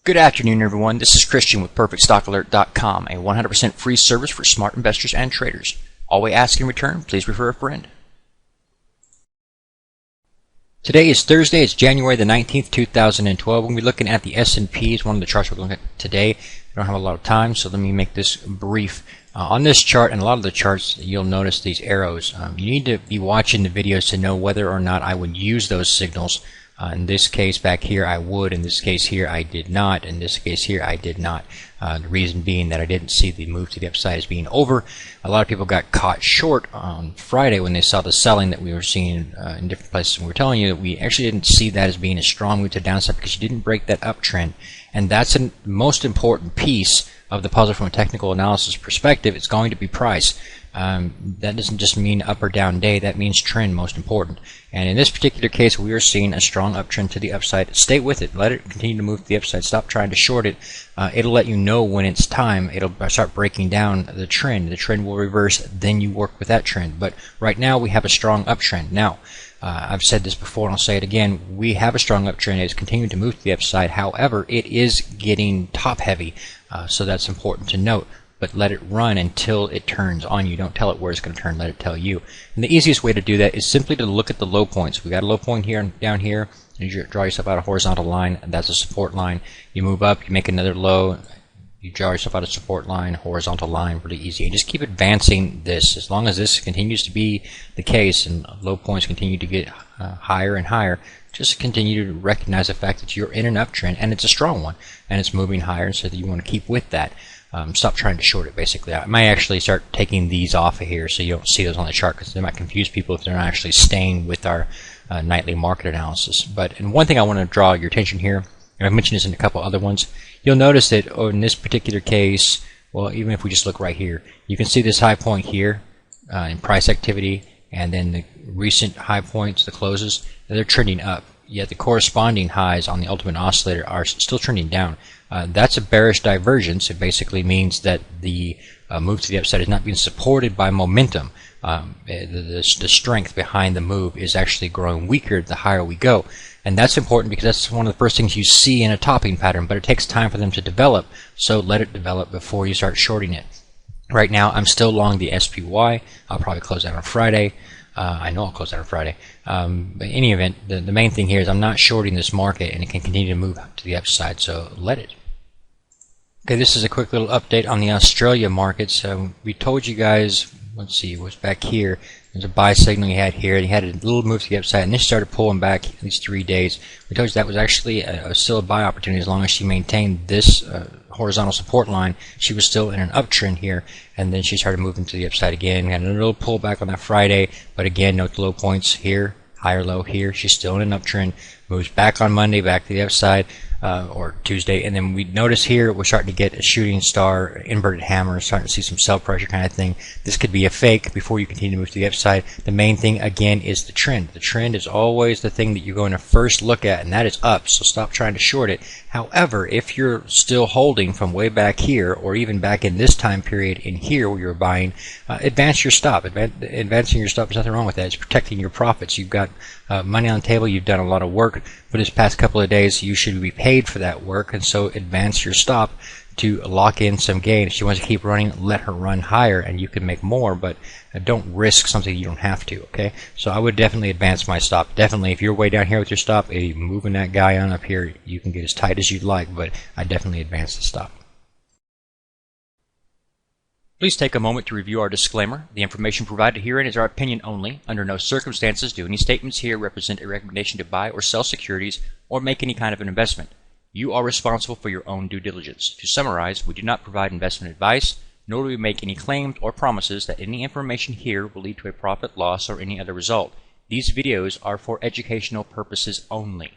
Good afternoon, everyone. This is Christian with PerfectStockAlert.com, a 100% free service for smart investors and traders. All we ask in return, please refer a friend. Today is Thursday. It's January the 19th, 2012. We'll be looking at the S&P. It's one of the charts we're looking at today. I don't have a lot of time, so let me make this brief. On this chart and a lot of the charts, you'll notice these arrows. You need to be watching the videos to know whether or not I would use those signals. In this case back here I would, in this case here I did not, in this case here I did not. The reason being that I didn't see the move to the upside as being over. A lot of people got caught short on Friday when they saw the selling that we were seeing in different places. And we were telling you that we actually didn't see that as being a strong move to the downside because you didn't break that uptrend. And that's the most important piece of the puzzle from a technical analysis perspective. It's going to be price. That doesn't just mean up or down day, that means trend, most important. And in this particular case, we are seeing a strong uptrend to the upside. Stay with it. Let it continue to move to the upside. Stop trying to short it. It'll let you know when it's time. It'll start breaking down the trend. The trend will reverse, then you work with that trend. But right now, we have a strong uptrend. Now, I've said this before and I'll say it again. We have a strong uptrend. It's continuing to move to the upside. However, it is getting top heavy. So that's important to note. But let it run until it turns on you. Don't tell it where it's going to turn, let it tell you. And the easiest way to do that is simply to look at the low points. We got a low point here and down here. You draw yourself out a horizontal line, and that's a support line. You move up, you make another low, you draw yourself out a support line, horizontal line, really easy. And just keep advancing this. As long as this continues to be the case and low points continue to get higher and higher, just continue to recognize the fact that you're in an uptrend, and it's a strong one, and it's moving higher, so that you want to keep with that. Stop trying to short it, basically. I might actually start taking these off of here so you don't see those on the chart, because they might confuse people if they're not actually staying with our nightly market analysis. And one thing I want to draw your attention here, and I've mentioned this in a couple other ones, you'll notice that in this particular case, well, even if we just look right here, you can see this high point here in price activity, and then the recent high points, the closes, they're trending up. Yet the corresponding highs on the ultimate oscillator are still trending down. That's a bearish divergence. It basically means that the move to the upside is not being supported by momentum. The strength behind the move is actually growing weaker the higher we go. And that's important because that's one of the first things you see in a topping pattern, but it takes time for them to develop, so let it develop before you start shorting it. Right now, I'm still long the SPY. I'll probably close that on Friday. I know I'll close that on Friday. But in any event, the main thing here is I'm not shorting this market, and it can continue to move to the upside, so let it. Okay, this is a quick little update on the Australia markets. We told you guys, let's see, it was back here. There's a buy signal you had here. You had a little move to the upside, and this started pulling back at least 3 days. We told you that was actually still a buy opportunity as long as she maintained this horizontal support line. She was still in an uptrend here, and then she started moving to the upside again. We had a little pullback on that Friday, but again, note the low points here, higher low here. She's still in an uptrend. Moves back on Monday, back to the upside. Or Tuesday, and then we notice here we're starting to get a shooting star, inverted hammer, starting to see some sell pressure kind of thing. This could be a fake before you continue to move to the upside. The main thing again is the trend. The trend is always the thing that you're going to first look at, and that is up, so stop trying to short it. However, if you're still holding from way back here, or even back in this time period in here where you're buying, advance your stop. Advancing your stop, there's nothing wrong with that. It's protecting your profits. You've got money on the table, you've done a lot of work for this past couple of days. You should be paid for that work, and so advance your stop to lock in some gain. If she wants to keep running, let her run higher and you can make more, but don't risk something you don't have to, okay? So I would definitely advance my stop. Definitely, if you're way down here with your stop, moving that guy on up here, you can get as tight as you'd like, but I definitely advance the stop. Please take a moment to review our disclaimer. The information provided herein is our opinion only. Under no circumstances do any statements here represent a recommendation to buy or sell securities or make any kind of an investment. You are responsible for your own due diligence. To summarize, we do not provide investment advice, nor do we make any claims or promises that any information here will lead to a profit, loss, or any other result. These videos are for educational purposes only.